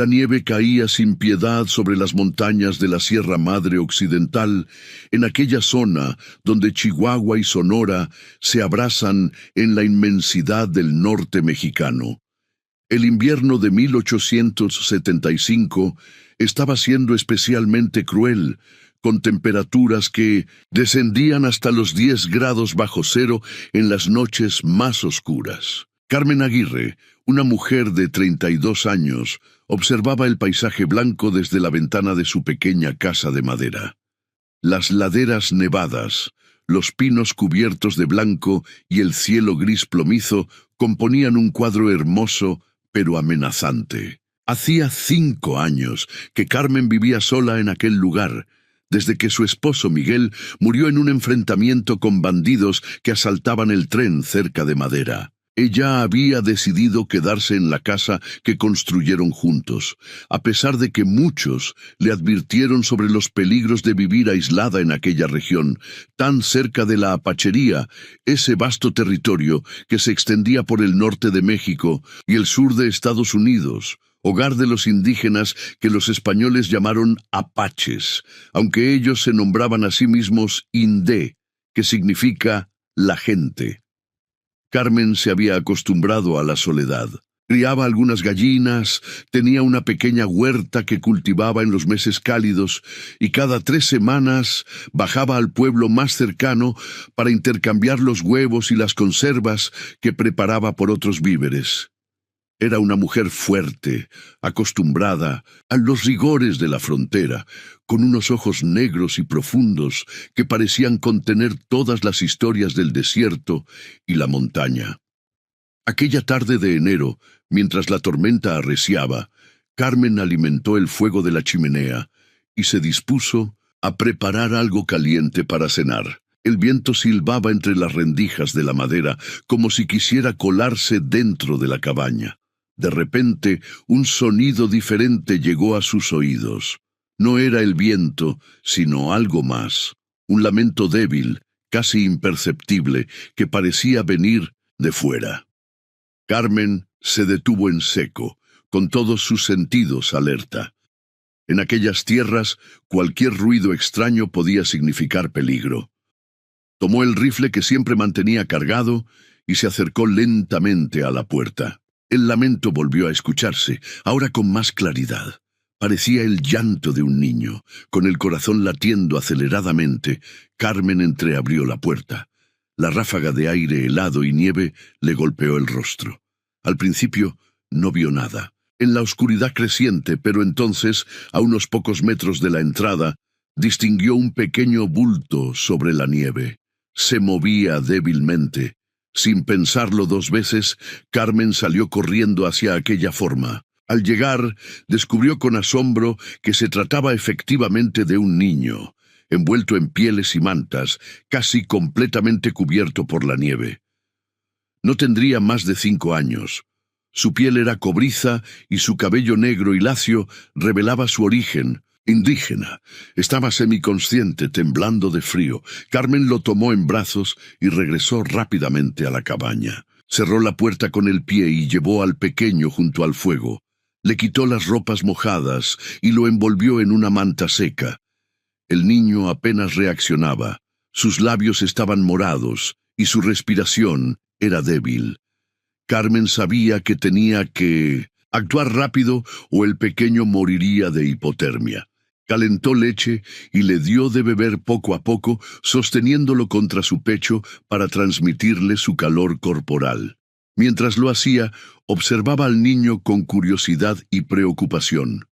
La nieve caía sin piedad sobre las montañas de la Sierra Madre Occidental, en aquella zona donde Chihuahua y Sonora se abrazan en la inmensidad del norte mexicano. El invierno de 1875 estaba siendo especialmente cruel, con temperaturas que descendían hasta los 10 grados bajo cero en las noches más oscuras. Carmen Aguirre, una mujer de 32 años, observaba el paisaje blanco desde la ventana de su pequeña casa de madera. Las laderas nevadas, los pinos cubiertos de blanco y el cielo gris plomizo componían un cuadro hermoso pero amenazante. Hacía 5 años que Carmen vivía sola en aquel lugar, desde que su esposo Miguel murió en un enfrentamiento con bandidos que asaltaban el tren cerca de Madera. Ella había decidido quedarse en la casa que construyeron juntos, a pesar de que muchos le advirtieron sobre los peligros de vivir aislada en aquella región, tan cerca de la Apachería, ese vasto territorio que se extendía por el norte de México y el sur de Estados Unidos, hogar de los indígenas que los españoles llamaron apaches, aunque ellos se nombraban a sí mismos Indé, que significa la gente. Carmen se había acostumbrado a la soledad. Criaba algunas gallinas, tenía una pequeña huerta que cultivaba en los meses cálidos y cada 3 semanas bajaba al pueblo más cercano para intercambiar los huevos y las conservas que preparaba por otros víveres. Era una mujer fuerte, acostumbrada a los rigores de la frontera, con unos ojos negros y profundos que parecían contener todas las historias del desierto y la montaña. Aquella tarde de enero, mientras la tormenta arreciaba, Carmen alimentó el fuego de la chimenea y se dispuso a preparar algo caliente para cenar. El viento silbaba entre las rendijas de la madera como si quisiera colarse dentro de la cabaña. De repente, un sonido diferente llegó a sus oídos. No era el viento, sino algo más. Un lamento débil, casi imperceptible, que parecía venir de fuera. Carmen se detuvo en seco, con todos sus sentidos alerta. En aquellas tierras, cualquier ruido extraño podía significar peligro. Tomó el rifle que siempre mantenía cargado y se acercó lentamente a la puerta. El lamento volvió a escucharse, ahora con más claridad. Parecía el llanto de un niño. Con el corazón latiendo aceleradamente, Carmen entreabrió la puerta. La ráfaga de aire helado y nieve le golpeó el rostro. Al principio no vio nada. En la oscuridad creciente, pero entonces, a unos pocos metros de la entrada, distinguió un pequeño bulto sobre la nieve. Se movía débilmente. Sin pensarlo 2 veces, Carmen salió corriendo hacia aquella forma. Al llegar, descubrió con asombro que se trataba efectivamente de un niño, envuelto en pieles y mantas, casi completamente cubierto por la nieve. No tendría más de 5 años. Su piel era cobriza y su cabello negro y lacio revelaba su origen. Indígena. Estaba semiconsciente, temblando de frío. Carmen lo tomó en brazos y regresó rápidamente a la cabaña. Cerró la puerta con el pie y llevó al pequeño junto al fuego. Le quitó las ropas mojadas y lo envolvió en una manta seca. El niño apenas reaccionaba. Sus labios estaban morados y su respiración era débil. Carmen sabía que tenía que actuar rápido o el pequeño moriría de hipotermia. Calentó leche y le dio de beber poco a poco, sosteniéndolo contra su pecho para transmitirle su calor corporal. Mientras lo hacía, observaba al niño con curiosidad y preocupación.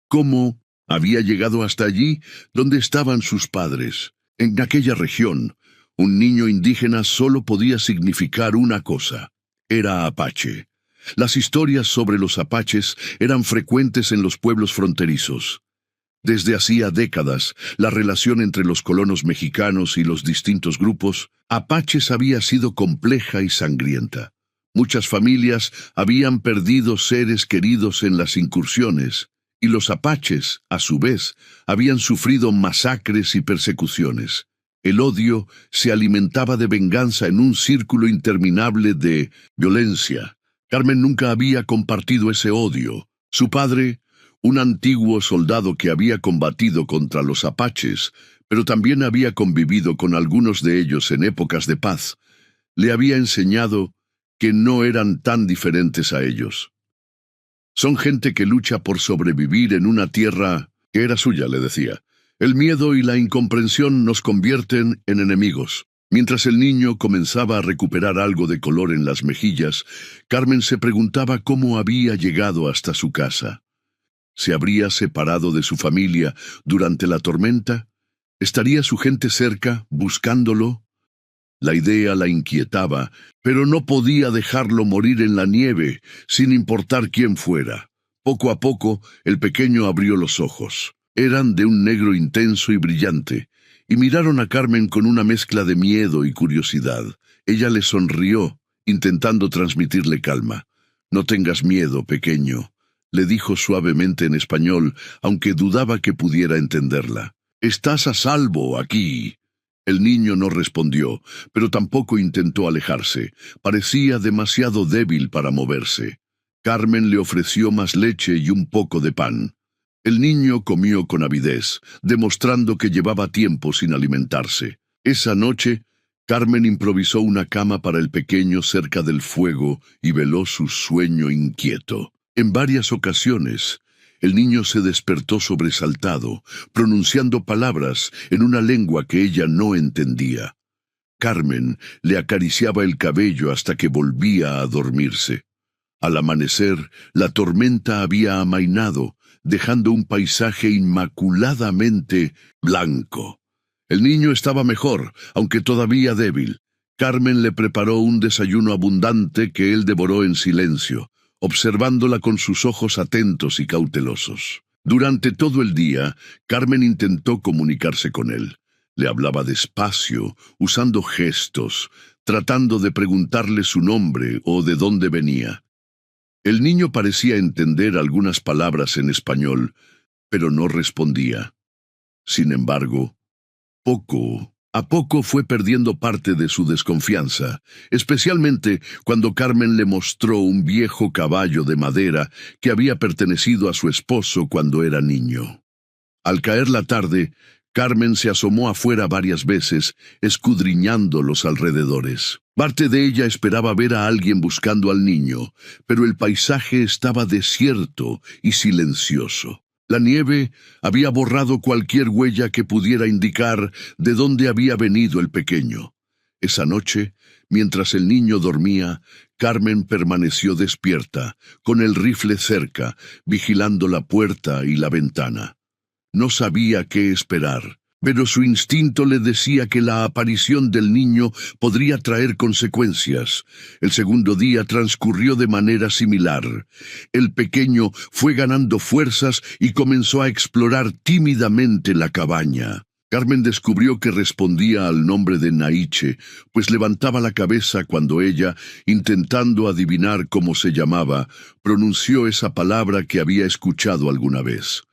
¿Cómo había llegado hasta allí? ¿Dónde estaban sus padres? En aquella región, un niño indígena solo podía significar una cosa: era apache. Las historias sobre los apaches eran frecuentes en los pueblos fronterizos. Desde hacía décadas, la relación entre los colonos mexicanos y los distintos grupos apaches había sido compleja y sangrienta. Muchas familias habían perdido seres queridos en las incursiones, y los apaches, a su vez, habían sufrido masacres y persecuciones. El odio se alimentaba de venganza en un círculo interminable de violencia. Carmen nunca había compartido ese odio. Su padre, un antiguo soldado que había combatido contra los apaches, pero también había convivido con algunos de ellos en épocas de paz, le había enseñado que no eran tan diferentes a ellos. Son gente que lucha por sobrevivir en una tierra que era suya, le decía. El miedo y la incomprensión nos convierten en enemigos. Mientras el niño comenzaba a recuperar algo de color en las mejillas, Carmen se preguntaba cómo había llegado hasta su casa. ¿Se habría separado de su familia durante la tormenta? ¿Estaría su gente cerca, buscándolo? La idea la inquietaba, pero no podía dejarlo morir en la nieve, sin importar quién fuera. Poco a poco, el pequeño abrió los ojos. Eran de un negro intenso y brillante, y miraron a Carmen con una mezcla de miedo y curiosidad. Ella le sonrió, intentando transmitirle calma. «No tengas miedo, pequeño», le dijo suavemente en español, aunque dudaba que pudiera entenderla. «Estás a salvo aquí». El niño no respondió, pero tampoco intentó alejarse. Parecía demasiado débil para moverse. Carmen le ofreció más leche y un poco de pan. El niño comió con avidez, demostrando que llevaba tiempo sin alimentarse. Esa noche, Carmen improvisó una cama para el pequeño cerca del fuego y veló su sueño inquieto. En varias ocasiones, el niño se despertó sobresaltado, pronunciando palabras en una lengua que ella no entendía. Carmen le acariciaba el cabello hasta que volvía a dormirse. Al amanecer, la tormenta había amainado, dejando un paisaje inmaculadamente blanco. El niño estaba mejor, aunque todavía débil. Carmen le preparó un desayuno abundante que él devoró en silencio, observándola con sus ojos atentos y cautelosos. Durante todo el día, Carmen intentó comunicarse con él. Le hablaba despacio, usando gestos, tratando de preguntarle su nombre o de dónde venía. El niño parecía entender algunas palabras en español, pero no respondía. Sin embargo, poco a poco fue perdiendo parte de su desconfianza, especialmente cuando Carmen le mostró un viejo caballo de madera que había pertenecido a su esposo cuando era niño. Al caer la tarde, Carmen se asomó afuera varias veces, escudriñando los alrededores. Parte de ella esperaba ver a alguien buscando al niño, pero el paisaje estaba desierto y silencioso. La nieve había borrado cualquier huella que pudiera indicar de dónde había venido el pequeño. Esa noche, mientras el niño dormía, Carmen permaneció despierta, con el rifle cerca, vigilando la puerta y la ventana. No sabía qué esperar, pero su instinto le decía que la aparición del niño podría traer consecuencias. El segundo día transcurrió de manera similar. El pequeño fue ganando fuerzas y comenzó a explorar tímidamente la cabaña. Carmen descubrió que respondía al nombre de Naiche, pues levantaba la cabeza cuando ella, intentando adivinar cómo se llamaba, pronunció esa palabra que había escuchado alguna vez.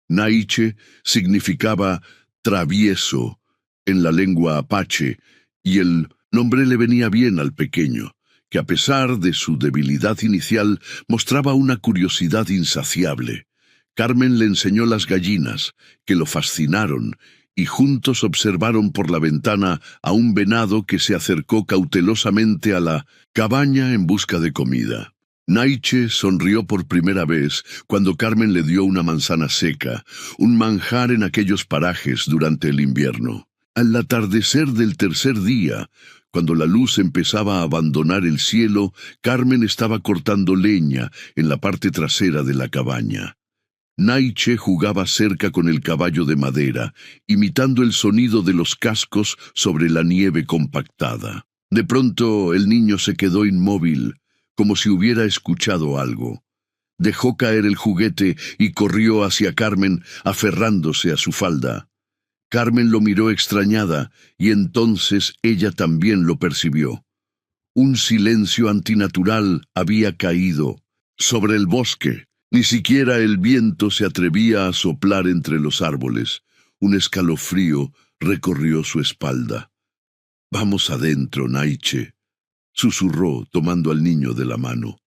Naiche significaba travieso en la lengua apache, y el nombre le venía bien al pequeño, que a pesar de su debilidad inicial mostraba una curiosidad insaciable. Carmen le enseñó las gallinas, que lo fascinaron, y juntos observaron por la ventana a un venado que se acercó cautelosamente a la cabaña en busca de comida. Naiche sonrió por primera vez cuando Carmen le dio una manzana seca, un manjar en aquellos parajes durante el invierno. Al atardecer del tercer día, cuando la luz empezaba a abandonar el cielo, Carmen estaba cortando leña en la parte trasera de la cabaña. Naiche jugaba cerca con el caballo de madera, imitando el sonido de los cascos sobre la nieve compactada. De pronto el niño se quedó inmóvil, como si hubiera escuchado algo. Dejó caer el juguete y corrió hacia Carmen, aferrándose a su falda. Carmen lo miró extrañada, y entonces ella también lo percibió. Un silencio antinatural había caído sobre el bosque. Ni siquiera el viento se atrevía a soplar entre los árboles. Un escalofrío recorrió su espalda. «Vamos adentro, Naiche», susurró tomando al niño de la mano.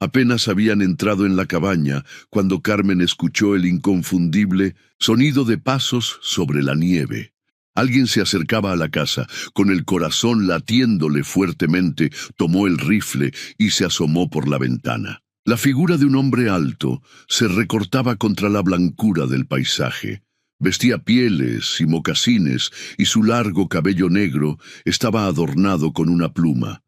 Apenas habían entrado en la cabaña cuando Carmen escuchó el inconfundible sonido de pasos sobre la nieve. Alguien se acercaba a la casa, con el corazón latiéndole fuertemente, tomó el rifle y se asomó por la ventana. La figura de un hombre alto se recortaba contra la blancura del paisaje. Vestía pieles y mocasines, y su largo cabello negro estaba adornado con una pluma.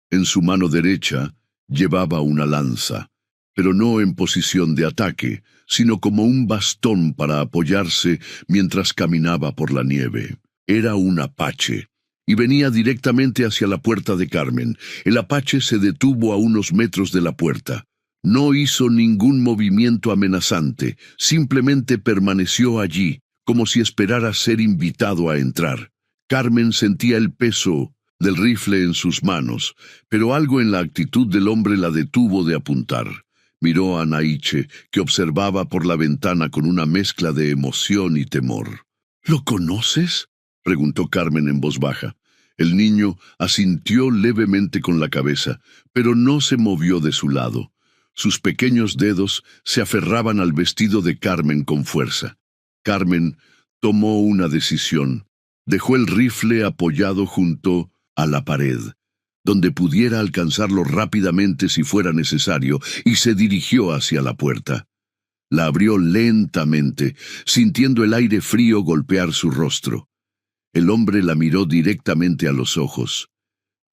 En su mano derecha llevaba una lanza, pero no en posición de ataque, sino como un bastón para apoyarse mientras caminaba por la nieve. Era un apache, y venía directamente hacia la puerta de Carmen. El apache se detuvo a unos metros de la puerta. No hizo ningún movimiento amenazante, simplemente permaneció allí, como si esperara ser invitado a entrar. Carmen sentía el peso del rifle en sus manos, pero algo en la actitud del hombre la detuvo de apuntar. Miró a Naiche, que observaba por la ventana con una mezcla de emoción y temor. ¿Lo conoces?, preguntó Carmen en voz baja. El niño asintió levemente con la cabeza, pero no se movió de su lado. Sus pequeños dedos se aferraban al vestido de Carmen con fuerza. Carmen tomó una decisión. Dejó el rifle apoyado junto a la pared, donde pudiera alcanzarlo rápidamente si fuera necesario, y se dirigió hacia la puerta. La abrió lentamente, sintiendo el aire frío golpear su rostro. El hombre la miró directamente a los ojos.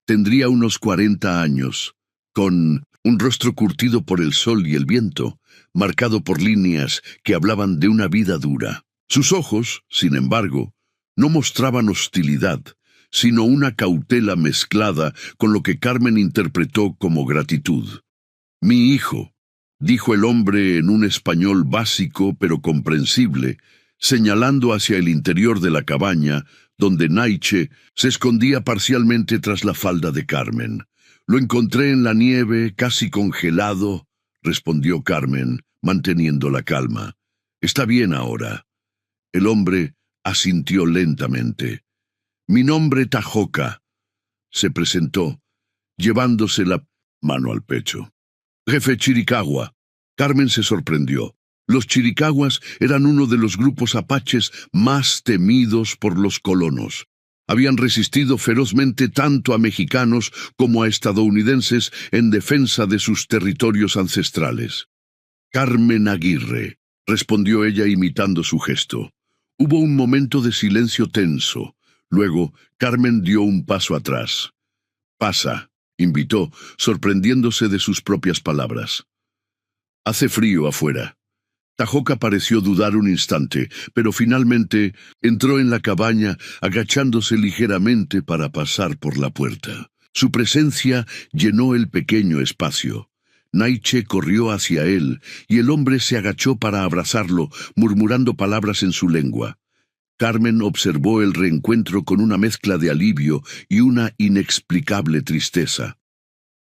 Tendría unos 40 años, con un rostro curtido por el sol y el viento, marcado por líneas que hablaban de una vida dura. Sus ojos, sin embargo, no mostraban hostilidad, sino una cautela mezclada con lo que Carmen interpretó como gratitud. «Mi hijo», dijo el hombre en un español básico pero comprensible, señalando hacia el interior de la cabaña, donde Naiche se escondía parcialmente tras la falda de Carmen. «Lo encontré en la nieve, casi congelado», respondió Carmen, manteniendo la calma. «Está bien ahora». El hombre asintió lentamente. «Mi nombre Tajoca», se presentó, llevándose la mano al pecho. «Jefe Chiricahua». Carmen se sorprendió. Los chiricahuas eran uno de los grupos apaches más temidos por los colonos. Habían resistido ferozmente tanto a mexicanos como a estadounidenses en defensa de sus territorios ancestrales. «Carmen Aguirre», respondió ella imitando su gesto. Hubo un momento de silencio tenso. Luego, Carmen dio un paso atrás. «Pasa», invitó, sorprendiéndose de sus propias palabras. «Hace frío afuera». Tajoca pareció dudar un instante, pero finalmente entró en la cabaña agachándose ligeramente para pasar por la puerta. Su presencia llenó el pequeño espacio. Naiche corrió hacia él, y el hombre se agachó para abrazarlo, murmurando palabras en su lengua. Carmen observó el reencuentro con una mezcla de alivio y una inexplicable tristeza.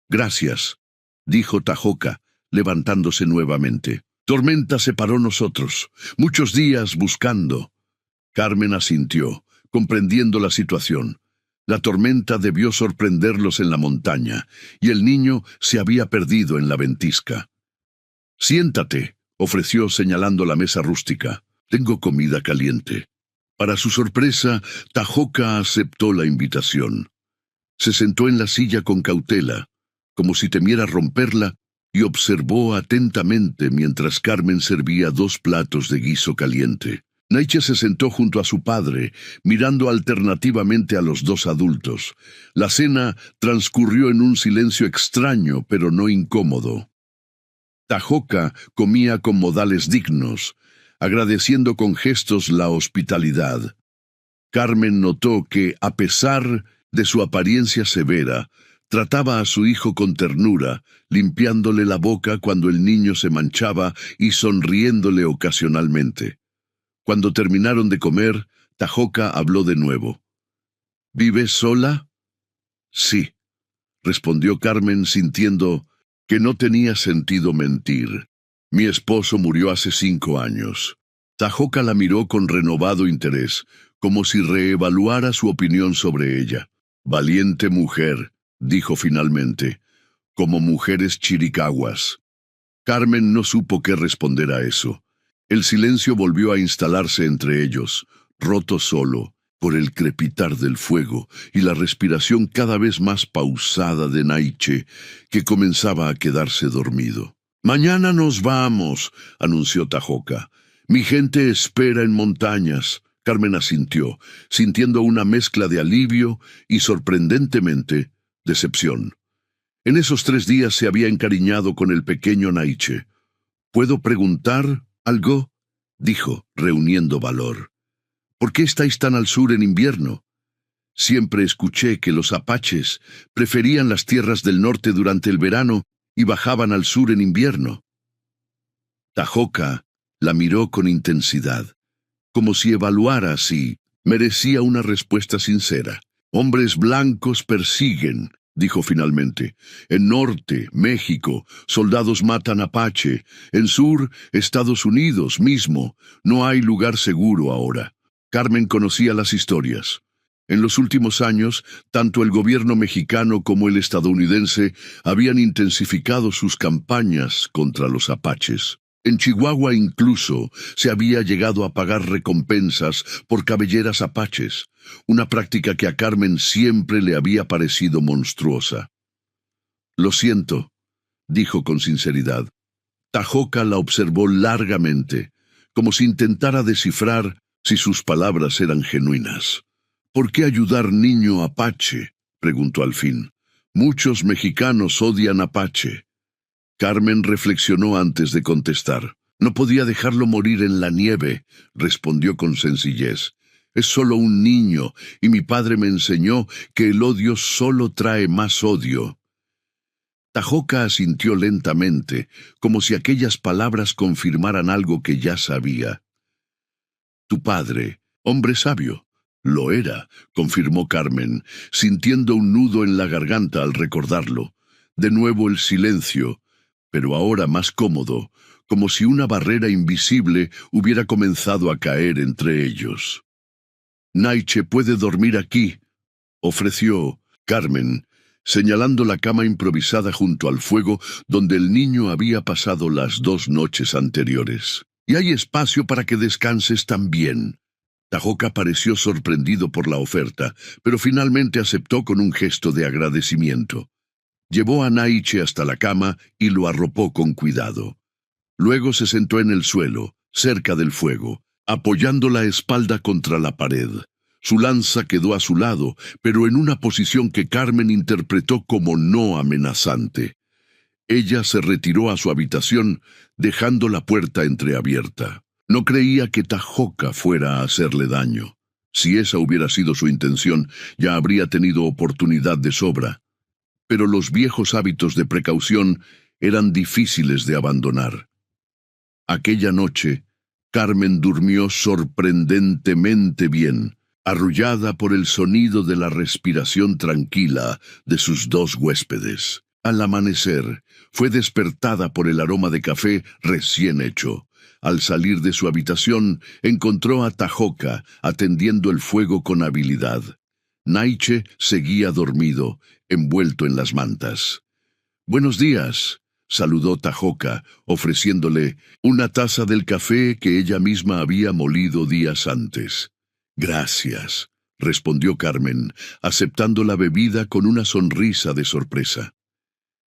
«Gracias», dijo Tajoca, levantándose nuevamente. «Tormenta separó nosotros, muchos días buscando». Carmen asintió, comprendiendo la situación. La tormenta debió sorprenderlos en la montaña, y el niño se había perdido en la ventisca. «Siéntate», ofreció señalando la mesa rústica. «Tengo comida caliente». Para su sorpresa, Tajoca aceptó la invitación. Se sentó en la silla con cautela, como si temiera romperla, y observó atentamente mientras Carmen servía 2 platos de guiso caliente. Naiche se sentó junto a su padre, mirando alternativamente a los 2 adultos. La cena transcurrió en un silencio extraño, pero no incómodo. Tajoca comía con modales dignos, agradeciendo con gestos la hospitalidad. Carmen notó que, a pesar de su apariencia severa, trataba a su hijo con ternura, limpiándole la boca cuando el niño se manchaba y sonriéndole ocasionalmente. Cuando terminaron de comer, Tajoca habló de nuevo. «¿Vives sola?» «Sí», respondió Carmen sintiendo que no tenía sentido mentir. «Mi esposo murió hace 5 años». Tajoca la miró con renovado interés, como si reevaluara su opinión sobre ella. «Valiente mujer», dijo finalmente. como mujeres chiricahuas. Carmen no supo qué responder a eso. El silencio volvió a instalarse entre ellos, roto solo por el crepitar del fuego y la respiración cada vez más pausada de Naiche, que comenzaba a quedarse dormido. «Mañana nos vamos», anunció Tahoka. «Mi gente espera en montañas». Carmen asintió, sintiendo una mezcla de alivio y, sorprendentemente, decepción. En esos 3 días se había encariñado con el pequeño Naiche. «¿Puedo preguntar algo?», dijo, reuniendo valor. «¿Por qué estáis tan al sur en invierno? Siempre escuché que los apaches preferían las tierras del norte durante el verano y bajaban al sur en invierno». Tahoka la miró con intensidad, como si evaluara si merecía una respuesta sincera. «Hombres blancos persiguen», dijo finalmente. «En norte, México, soldados matan apache. En sur, Estados Unidos mismo. No hay lugar seguro ahora». Carmen conocía las historias. En los últimos años, tanto el gobierno mexicano como el estadounidense habían intensificado sus campañas contra los apaches. En Chihuahua incluso se había llegado a pagar recompensas por cabelleras apaches, una práctica que a Carmen siempre le había parecido monstruosa. «Lo siento», dijo con sinceridad. Tahoka la observó largamente, como si intentara descifrar si sus palabras eran genuinas. «¿Por qué ayudar niño apache?», preguntó al fin. «Muchos mexicanos odian apache». Carmen reflexionó antes de contestar. «No podía dejarlo morir en la nieve», respondió con sencillez. «Es solo un niño, y mi padre me enseñó que el odio solo trae más odio». Tahoka asintió lentamente, como si aquellas palabras confirmaran algo que ya sabía. «Tu padre, hombre sabio». «Lo era», confirmó Carmen, sintiendo un nudo en la garganta al recordarlo. De nuevo el silencio, pero ahora más cómodo, como si una barrera invisible hubiera comenzado a caer entre ellos. «Naiche puede dormir aquí», ofreció Carmen, señalando la cama improvisada junto al fuego donde el niño había pasado las 2 noches anteriores. «Y hay espacio para que descanses también». Tahoka pareció sorprendido por la oferta, pero finalmente aceptó con un gesto de agradecimiento. Llevó a Naiche hasta la cama y lo arropó con cuidado. Luego se sentó en el suelo, cerca del fuego, apoyando la espalda contra la pared. Su lanza quedó a su lado, pero en una posición que Carmen interpretó como no amenazante. Ella se retiró a su habitación, dejando la puerta entreabierta. No creía que Tahoka fuera a hacerle daño. Si esa hubiera sido su intención, ya habría tenido oportunidad de sobra. Pero los viejos hábitos de precaución eran difíciles de abandonar. Aquella noche, Carmen durmió sorprendentemente bien, arrullada por el sonido de la respiración tranquila de sus 2 huéspedes. Al amanecer, fue despertada por el aroma de café recién hecho. Al salir de su habitación, encontró a Tahoka atendiendo el fuego con habilidad. Naiche seguía dormido, envuelto en las mantas. «Buenos días», saludó Tahoka, ofreciéndole una taza del café que ella misma había molido días antes. «Gracias», respondió Carmen, aceptando la bebida con una sonrisa de sorpresa.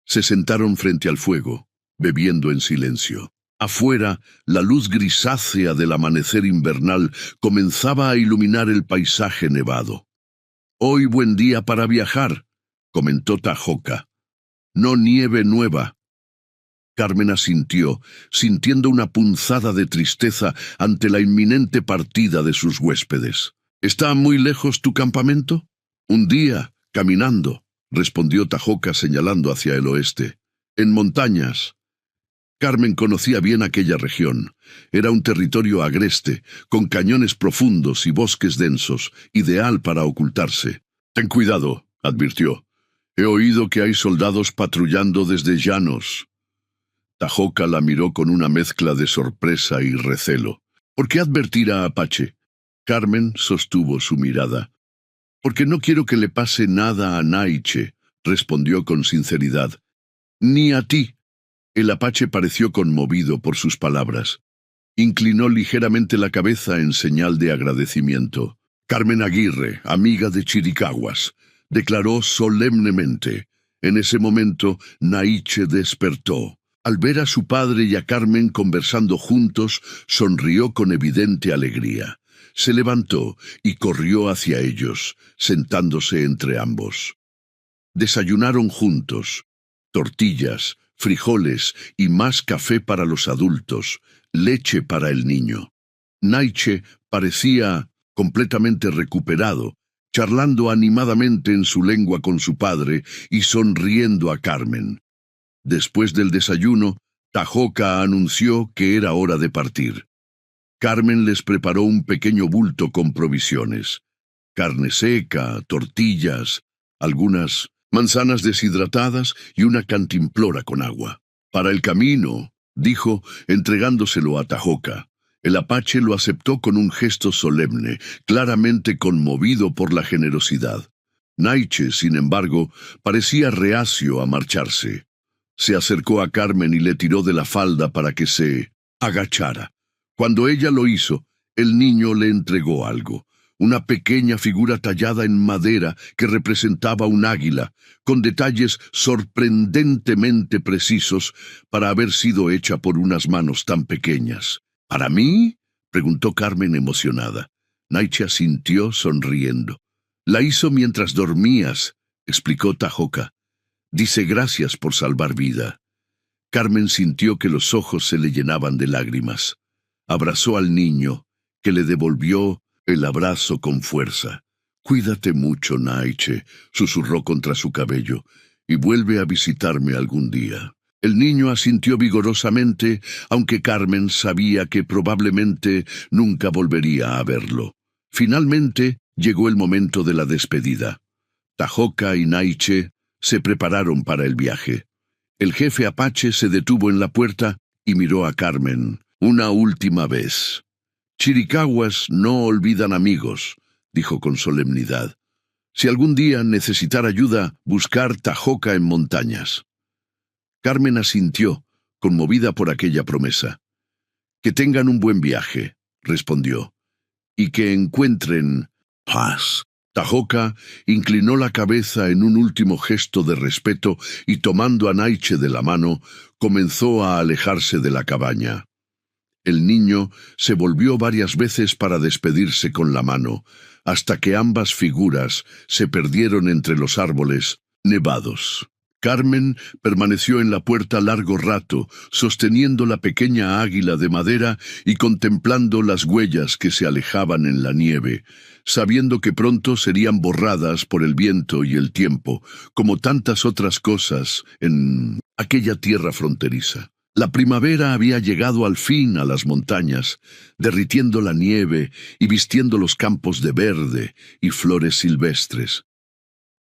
Se sentaron frente al fuego, bebiendo en silencio. Afuera, la luz grisácea del amanecer invernal comenzaba a iluminar el paisaje nevado. «Hoy buen día para viajar», comentó Tahoka. «No nieve nueva». Carmen asintió, sintiendo una punzada de tristeza ante la inminente partida de sus huéspedes. «¿Está muy lejos tu campamento?» «Un día, caminando», respondió Tahoka señalando hacia el oeste. «En montañas». Carmen conocía bien aquella región. Era un territorio agreste, con cañones profundos y bosques densos, ideal para ocultarse. «Ten cuidado», advirtió. «He oído que hay soldados patrullando desde llanos». Tahoka la miró con una mezcla de sorpresa y recelo. «¿Por qué advertir a Apache?» Carmen sostuvo su mirada. «Porque no quiero que le pase nada a Naiche», respondió con sinceridad. Ni a ti. El apache pareció conmovido por sus palabras. Inclinó ligeramente la cabeza en señal de agradecimiento. Carmen Aguirre, amiga de Chiricahuas, declaró solemnemente. En ese momento, Naiche despertó. Al ver a su padre y a Carmen conversando juntos, sonrió con evidente alegría. Se levantó y corrió hacia ellos, sentándose entre ambos. Desayunaron juntos. Tortillas, frijoles y más café para los adultos, leche para el niño. Naiche parecía completamente recuperado, charlando animadamente en su lengua con su padre y sonriendo a Carmen. Después del desayuno, Tahoca anunció que era hora de partir. Carmen les preparó un pequeño bulto con provisiones: carne seca, tortillas, algunas manzanas deshidratadas y una cantimplora con agua. Para el camino, dijo, entregándoselo a Tahoca. El apache lo aceptó con un gesto solemne, claramente conmovido por la generosidad. Naiche, sin embargo, parecía reacio a marcharse. Se acercó a Carmen y le tiró de la falda para que se agachara. Cuando ella lo hizo, el niño le entregó algo: una pequeña figura tallada en madera que representaba un águila, con detalles sorprendentemente precisos para haber sido hecha por unas manos tan pequeñas. ¿Para mí?, preguntó Carmen emocionada. Naiche asintió sonriendo. La hizo mientras dormías, explicó Tahoca. Dice gracias por salvar vida. Carmen sintió que los ojos se le llenaban de lágrimas. Abrazó al niño, que le devolvió el abrazo con fuerza. Cuídate mucho, Naiche, susurró contra su cabello, y vuelve a visitarme algún día. El niño asintió vigorosamente, aunque Carmen sabía que probablemente nunca volvería a verlo. Finalmente llegó el momento de la despedida. Tahoca y Naiche se prepararon para el viaje. El jefe apache se detuvo en la puerta y miró a Carmen una última vez. Chiricahuas no olvidan amigos, dijo con solemnidad. Si algún día necesitar ayuda, buscar Tahoca en montañas. Carmen asintió, conmovida por aquella promesa. Que tengan un buen viaje, respondió, y que encuentren paz. Tahoca inclinó la cabeza en un último gesto de respeto y, tomando a Naiche de la mano, comenzó a alejarse de la cabaña. El niño se volvió varias veces para despedirse con la mano, hasta que ambas figuras se perdieron entre los árboles nevados. Carmen permaneció en la puerta largo rato, sosteniendo la pequeña águila de madera y contemplando las huellas que se alejaban en la nieve, sabiendo que pronto serían borradas por el viento y el tiempo, como tantas otras cosas en aquella tierra fronteriza. La primavera había llegado al fin a las montañas, derritiendo la nieve y vistiendo los campos de verde y flores silvestres.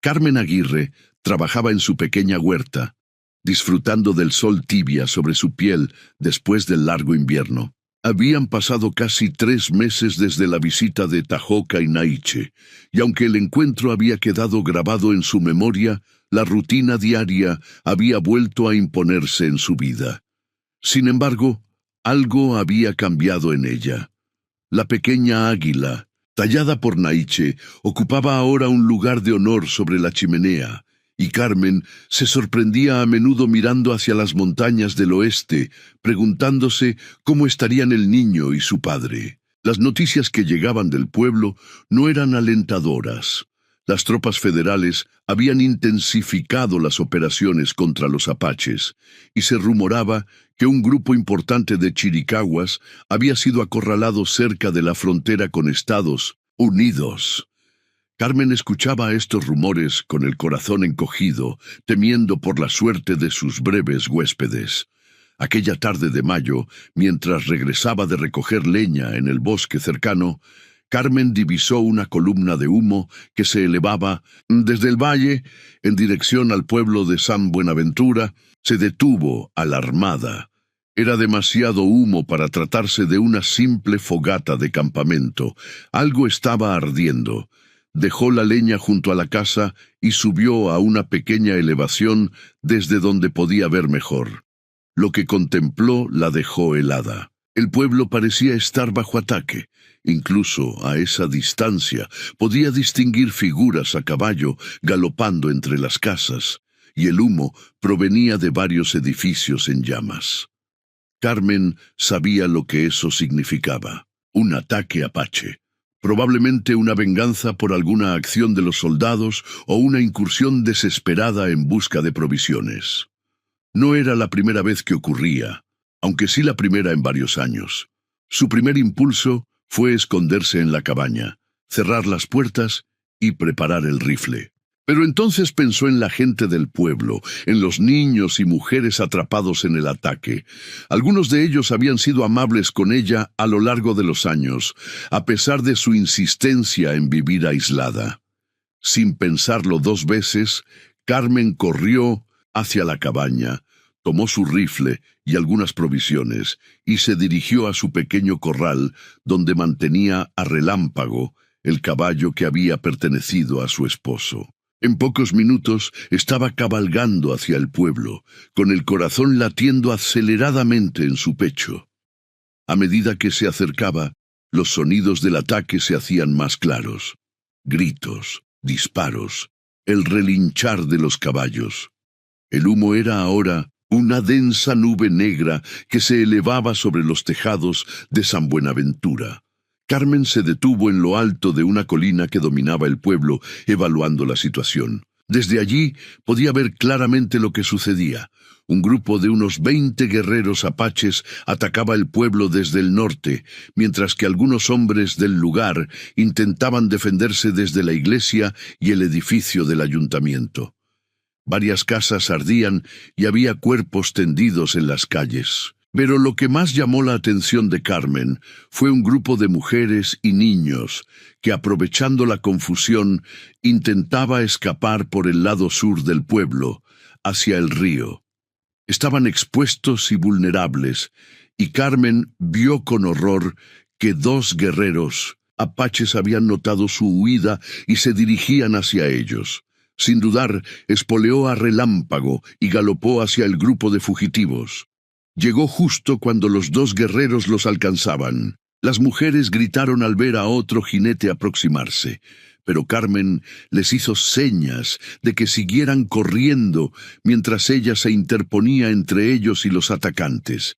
Carmen Aguirre trabajaba en su pequeña huerta, disfrutando del sol tibia sobre su piel después del largo invierno. Habían pasado casi 3 meses desde la visita de Tahoca y Naiche, y aunque el encuentro había quedado grabado en su memoria, la rutina diaria había vuelto a imponerse en su vida. Sin embargo, algo había cambiado en ella. La pequeña águila, tallada por Naiche, ocupaba ahora un lugar de honor sobre la chimenea, y Carmen se sorprendía a menudo mirando hacia las montañas del oeste, preguntándose cómo estarían el niño y su padre. Las noticias que llegaban del pueblo no eran alentadoras. Las tropas federales habían intensificado las operaciones contra los apaches, y se rumoraba que un grupo importante de chiricahuas había sido acorralado cerca de la frontera con Estados Unidos. Carmen escuchaba estos rumores con el corazón encogido, temiendo por la suerte de sus breves huéspedes. Aquella tarde de mayo, mientras regresaba de recoger leña en el bosque cercano, Carmen divisó una columna de humo que se elevaba desde el valle en dirección al pueblo de San Buenaventura. Se detuvo, alarmada. Era demasiado humo para tratarse de una simple fogata de campamento. Algo estaba ardiendo. Dejó la leña junto a la casa y subió a una pequeña elevación desde donde podía ver mejor. Lo que contempló la dejó helada. El pueblo parecía estar bajo ataque. Incluso a esa distancia podía distinguir figuras a caballo galopando entre las casas, y el humo provenía de varios edificios en llamas. Carmen sabía lo que eso significaba. Un ataque apache. Probablemente una venganza por alguna acción de los soldados o una incursión desesperada en busca de provisiones. No era la primera vez que ocurría, aunque sí la primera en varios años. Su primer impulso fue esconderse en la cabaña, cerrar las puertas y preparar el rifle. Pero entonces pensó en la gente del pueblo, en los niños y mujeres atrapados en el ataque. Algunos de ellos habían sido amables con ella a lo largo de los años, a pesar de su insistencia en vivir aislada. Sin pensarlo dos veces, Carmen corrió hacia la cabaña, tomó su rifle y algunas provisiones, y se dirigió a su pequeño corral, donde mantenía a Relámpago, el caballo que había pertenecido a su esposo. En pocos minutos estaba cabalgando hacia el pueblo, con el corazón latiendo aceleradamente en su pecho. A medida que se acercaba, los sonidos del ataque se hacían más claros. Gritos, disparos, el relinchar de los caballos. El humo era ahora una densa nube negra que se elevaba sobre los tejados de San Buenaventura. Carmen se detuvo en lo alto de una colina que dominaba el pueblo, evaluando la situación. Desde allí podía ver claramente lo que sucedía. Un grupo de unos 20 guerreros apaches atacaba el pueblo desde el norte, mientras que algunos hombres del lugar intentaban defenderse desde la iglesia y el edificio del ayuntamiento. Varias casas ardían y había cuerpos tendidos en las calles. Pero lo que más llamó la atención de Carmen fue un grupo de mujeres y niños que, aprovechando la confusión, intentaba escapar por el lado sur del pueblo, hacia el río. Estaban expuestos y vulnerables, y Carmen vio con horror que 2 guerreros apaches habían notado su huida y se dirigían hacia ellos. Sin dudar, espoleó a Relámpago y galopó hacia el grupo de fugitivos. Llegó justo cuando los 2 guerreros los alcanzaban. Las mujeres gritaron al ver a otro jinete aproximarse, pero Carmen les hizo señas de que siguieran corriendo mientras ella se interponía entre ellos y los atacantes.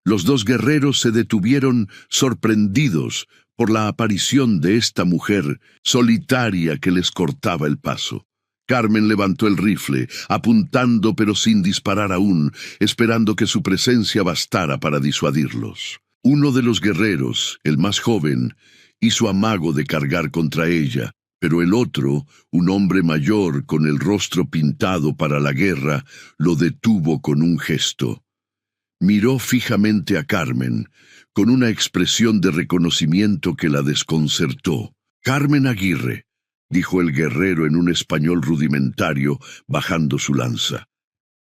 Los 2 guerreros se detuvieron sorprendidos por la aparición de esta mujer solitaria que les cortaba el paso. Carmen levantó el rifle, apuntando pero sin disparar aún, esperando que su presencia bastara para disuadirlos. Uno de los guerreros, el más joven, hizo amago de cargar contra ella, pero el otro, un hombre mayor con el rostro pintado para la guerra, lo detuvo con un gesto. Miró fijamente a Carmen, con una expresión de reconocimiento que la desconcertó. «Carmen Aguirre», dijo el guerrero en un español rudimentario, bajando su lanza.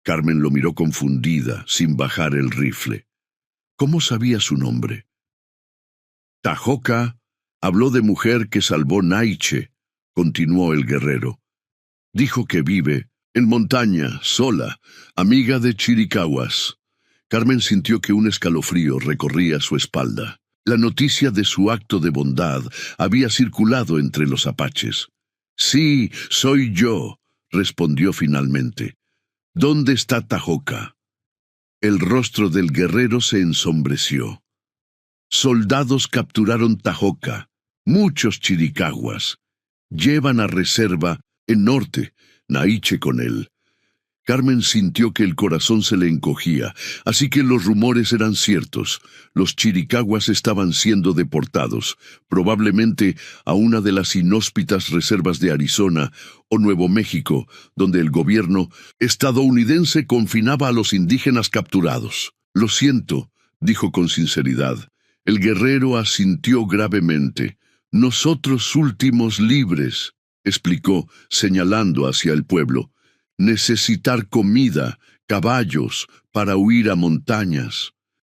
Carmen lo miró confundida, sin bajar el rifle. ¿Cómo sabía su nombre? Tahoca habló de mujer que salvó Naiche, continuó el guerrero. Dijo que vive en montaña, sola, amiga de Chiricahuas. Carmen sintió que un escalofrío recorría su espalda. La noticia de su acto de bondad había circulado entre los apaches. «Sí, soy yo», respondió finalmente. «¿Dónde está Tahoca?» El rostro del guerrero se ensombreció. «Soldados capturaron Tahoca, muchos chiricahuas. Llevan a reserva en norte, Naiche con él». Carmen sintió que el corazón se le encogía, así que los rumores eran ciertos. Los chiricahuas estaban siendo deportados, probablemente a una de las inhóspitas reservas de Arizona o Nuevo México, donde el gobierno estadounidense confinaba a los indígenas capturados. «Lo siento», dijo con sinceridad. El guerrero asintió gravemente. «Nosotros últimos libres», explicó, señalando hacia el pueblo. «Necesitar comida, caballos, para huir a montañas».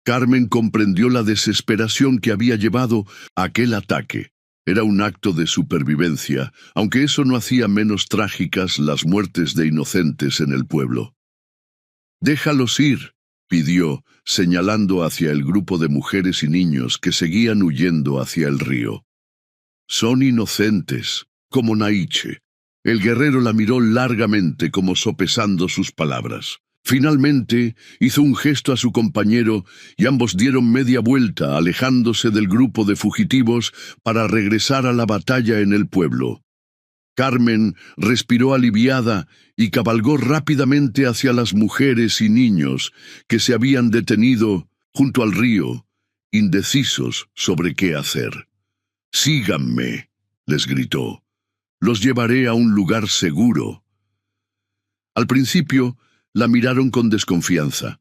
Carmen comprendió la desesperación que había llevado a aquel ataque. Era un acto de supervivencia, aunque eso no hacía menos trágicas las muertes de inocentes en el pueblo. «Déjalos ir», pidió, señalando hacia el grupo de mujeres y niños que seguían huyendo hacia el río. «Son inocentes, como Naiche». El guerrero la miró largamente como sopesando sus palabras. Finalmente, hizo un gesto a su compañero y ambos dieron media vuelta, alejándose del grupo de fugitivos para regresar a la batalla en el pueblo. Carmen respiró aliviada y cabalgó rápidamente hacia las mujeres y niños que se habían detenido junto al río, indecisos sobre qué hacer. «Síganme», les gritó. «Los llevaré a un lugar seguro». Al principio, la miraron con desconfianza,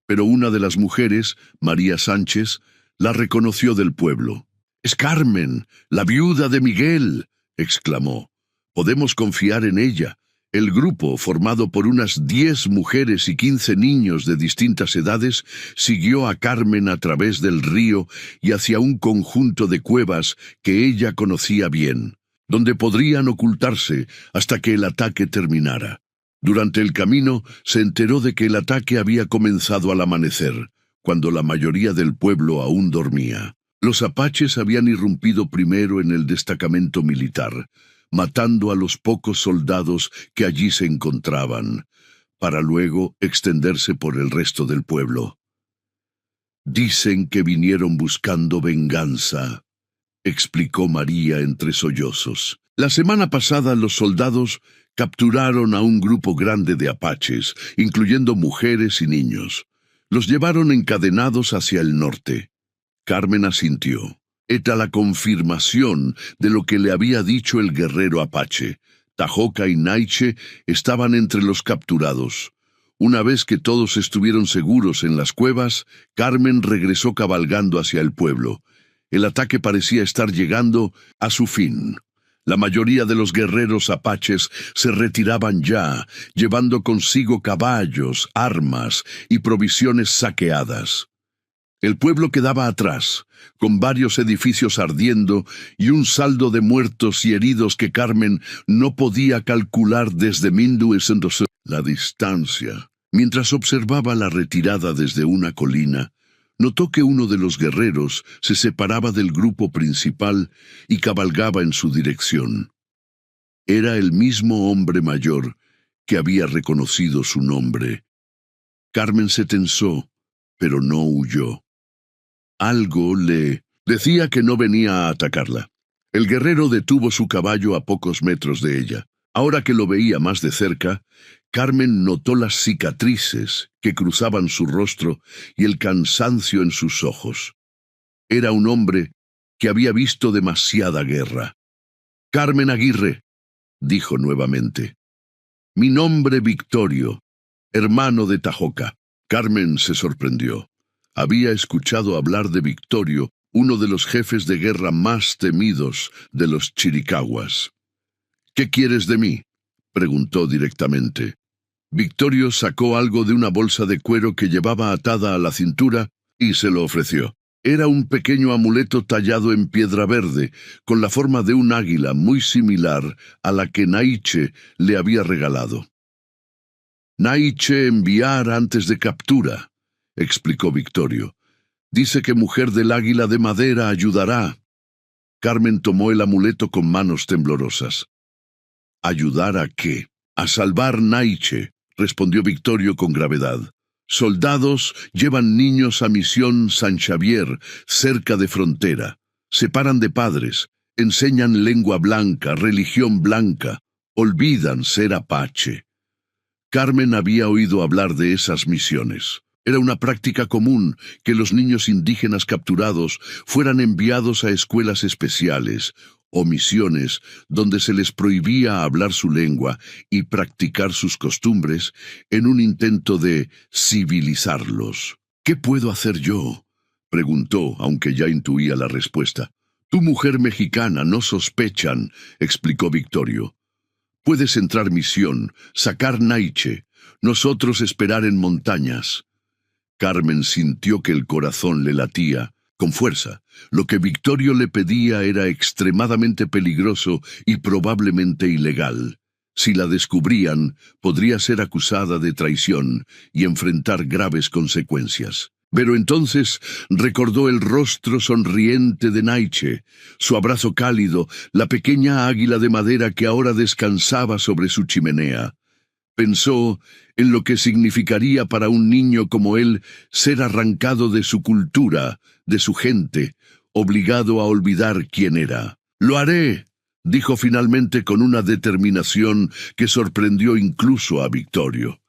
pero una de las mujeres, María Sánchez, la reconoció del pueblo. «Es Carmen, la viuda de Miguel», exclamó. «Podemos confiar en ella». El grupo, formado por unas 10 mujeres y 15 niños de distintas edades, siguió a Carmen a través del río y hacia un conjunto de cuevas que ella conocía bien, donde podrían ocultarse hasta que el ataque terminara. Durante el camino se enteró de que el ataque había comenzado al amanecer, cuando la mayoría del pueblo aún dormía. Los apaches habían irrumpido primero en el destacamento militar, matando a los pocos soldados que allí se encontraban, para luego extenderse por el resto del pueblo. «Dicen que vinieron buscando venganza», explicó María entre sollozos. «La semana pasada los soldados capturaron a un grupo grande de apaches, incluyendo mujeres y niños. Los llevaron encadenados hacia el norte». Carmen asintió. Era la confirmación de lo que le había dicho el guerrero apache. Tajoca y Naiche estaban entre los capturados. Una vez que todos estuvieron seguros en las cuevas, Carmen regresó cabalgando hacia el pueblo. El ataque parecía estar llegando a su fin. La mayoría de los guerreros apaches se retiraban ya, llevando consigo caballos, armas y provisiones saqueadas. El pueblo quedaba atrás, con varios edificios ardiendo y un saldo de muertos y heridos que Carmen no podía calcular desde 1900. La distancia. Mientras observaba la retirada desde una colina, notó que uno de los guerreros se separaba del grupo principal y cabalgaba en su dirección. Era el mismo hombre mayor que había reconocido su nombre. Carmen se tensó, pero no huyó. Algo le decía que no venía a atacarla. El guerrero detuvo su caballo a pocos metros de ella. Ahora que lo veía más de cerca, Carmen notó las cicatrices que cruzaban su rostro y el cansancio en sus ojos. Era un hombre que había visto demasiada guerra. «Carmen Aguirre», dijo nuevamente. «Mi nombre Victorio, hermano de Tajoca». Carmen se sorprendió. Había escuchado hablar de Victorio, uno de los jefes de guerra más temidos de los chiricahuas. «¿Qué quieres de mí?», preguntó directamente. Victorio sacó algo de una bolsa de cuero que llevaba atada a la cintura y se lo ofreció. Era un pequeño amuleto tallado en piedra verde, con la forma de un águila muy similar a la que Naiche le había regalado. «Naiche enviar antes de captura», explicó Victorio. «Dice que Mujer del Águila de Madera ayudará». Carmen tomó el amuleto con manos temblorosas. «¿Ayudar a qué?» «A salvar Naiche», respondió Victorio con gravedad. «Soldados llevan niños a Misión San Xavier, cerca de frontera. Separan de padres, enseñan lengua blanca, religión blanca, olvidan ser apache». Carmen había oído hablar de esas misiones. Era una práctica común que los niños indígenas capturados fueran enviados a escuelas especiales o misiones donde se les prohibía hablar su lengua y practicar sus costumbres en un intento de civilizarlos. «¿Qué puedo hacer yo?», preguntó, aunque ya intuía la respuesta. «Tu mujer mexicana, no sospechan», explicó Victorio. «Puedes entrar misión, sacar Naiche, nosotros esperar en montañas». Carmen sintió que el corazón le latía, con fuerza. Lo que Victorio le pedía era extremadamente peligroso y probablemente ilegal. Si la descubrían, podría ser acusada de traición y enfrentar graves consecuencias. Pero entonces recordó el rostro sonriente de Naiche, su abrazo cálido, la pequeña águila de madera que ahora descansaba sobre su chimenea. Pensó en lo que significaría para un niño como él ser arrancado de su cultura, de su gente, obligado a olvidar quién era. «Lo haré», dijo finalmente con una determinación que sorprendió incluso a Victorio.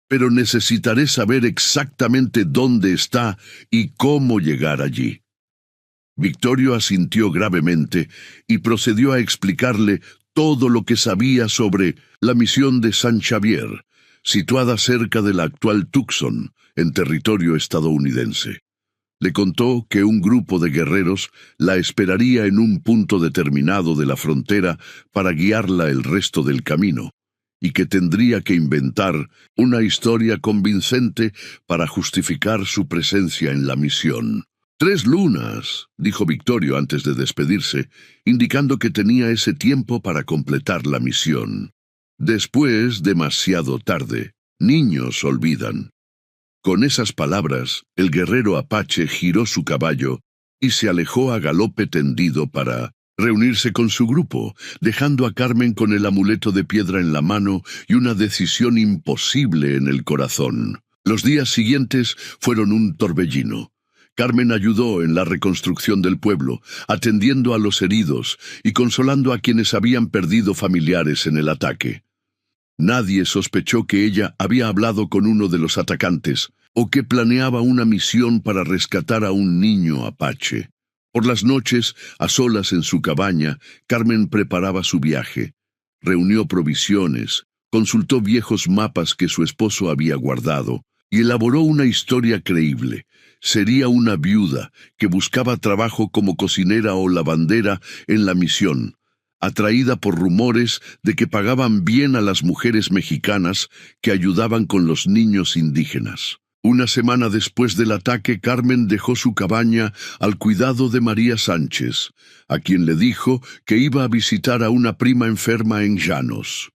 «Pero necesitaré saber exactamente dónde está y cómo llegar allí». Victorio asintió gravemente y procedió a explicarle todo lo que sabía sobre la misión de San Xavier, situada cerca de la actual Tucson, en territorio estadounidense. Le contó que un grupo de guerreros la esperaría en un punto determinado de la frontera para guiarla el resto del camino, y que tendría que inventar una historia convincente para justificar su presencia en la misión. «3 lunas», dijo Victorio antes de despedirse, indicando que tenía ese tiempo para completar la misión. Después, demasiado tarde. Niños olvidan. Con esas palabras, el guerrero apache giró su caballo y se alejó a galope tendido para reunirse con su grupo, dejando a Carmen con el amuleto de piedra en la mano y una decisión imposible en el corazón. Los días siguientes fueron un torbellino. Carmen ayudó en la reconstrucción del pueblo, atendiendo a los heridos y consolando a quienes habían perdido familiares en el ataque. Nadie sospechó que ella había hablado con uno de los atacantes o que planeaba una misión para rescatar a un niño apache. Por las noches, a solas en su cabaña, Carmen preparaba su viaje. Reunió provisiones, consultó viejos mapas que su esposo había guardado y elaboró una historia creíble. Sería una viuda que buscaba trabajo como cocinera o lavandera en la misión, atraída por rumores de que pagaban bien a las mujeres mexicanas que ayudaban con los niños indígenas. Una semana después del ataque, Carmen dejó su cabaña al cuidado de María Sánchez, a quien le dijo que iba a visitar a una prima enferma en Llanos.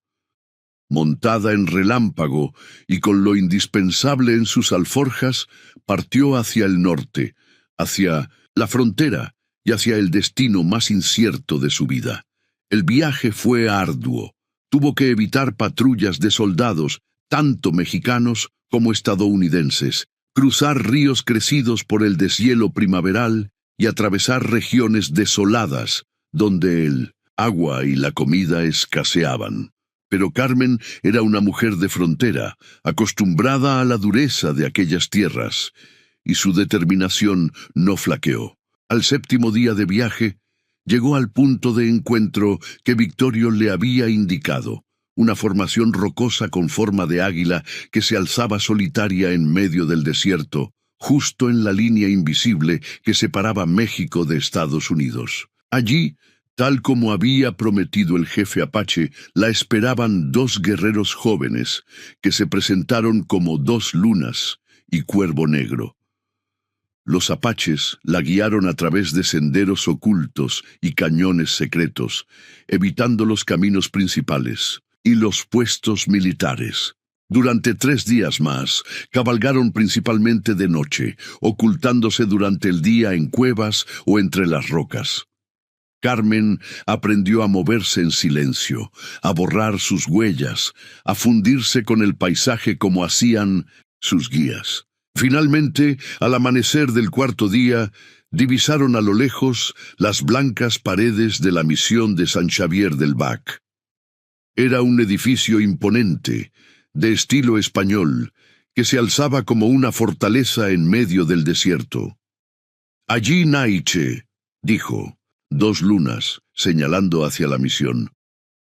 Montada en relámpago y con lo indispensable en sus alforjas, partió hacia el norte, hacia la frontera y hacia el destino más incierto de su vida. El viaje fue arduo. Tuvo que evitar patrullas de soldados, tanto mexicanos como estadounidenses, cruzar ríos crecidos por el deshielo primaveral y atravesar regiones desoladas, donde el agua y la comida escaseaban. Pero Carmen era una mujer de frontera, acostumbrada a la dureza de aquellas tierras, y su determinación no flaqueó. Al 7º día de viaje, llegó al punto de encuentro que Victorio le había indicado, una formación rocosa con forma de águila que se alzaba solitaria en medio del desierto, justo en la línea invisible que separaba México de Estados Unidos. Allí, tal como había prometido el jefe apache, la esperaban 2 guerreros jóvenes, que se presentaron como 2 lunas y Cuervo Negro. Los apaches la guiaron a través de senderos ocultos y cañones secretos, evitando los caminos principales y los puestos militares. Durante 3 días más, cabalgaron principalmente de noche, ocultándose durante el día en cuevas o entre las rocas. Carmen aprendió a moverse en silencio, a borrar sus huellas, a fundirse con el paisaje como hacían sus guías. Finalmente, al amanecer del 4º día, divisaron a lo lejos las blancas paredes de la misión de San Xavier del Bac. Era un edificio imponente, de estilo español, que se alzaba como una fortaleza en medio del desierto. «Allí Naiche», dijo, 2 lunas, señalando hacia la misión.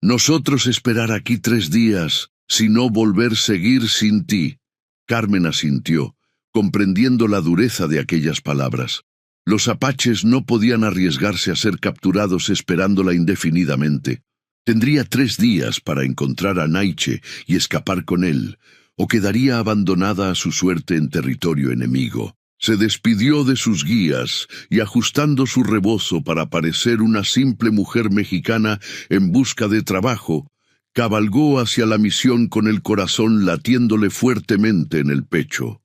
«Nosotros esperar aquí 3 días, si no volver seguir sin ti». Carmen asintió, comprendiendo la dureza de aquellas palabras. Los apaches no podían arriesgarse a ser capturados esperándola indefinidamente. Tendría 3 días para encontrar a Naiche y escapar con él, o quedaría abandonada a su suerte en territorio enemigo. Se despidió de sus guías y, ajustando su rebozo para parecer una simple mujer mexicana en busca de trabajo, cabalgó hacia la misión con el corazón latiéndole fuertemente en el pecho.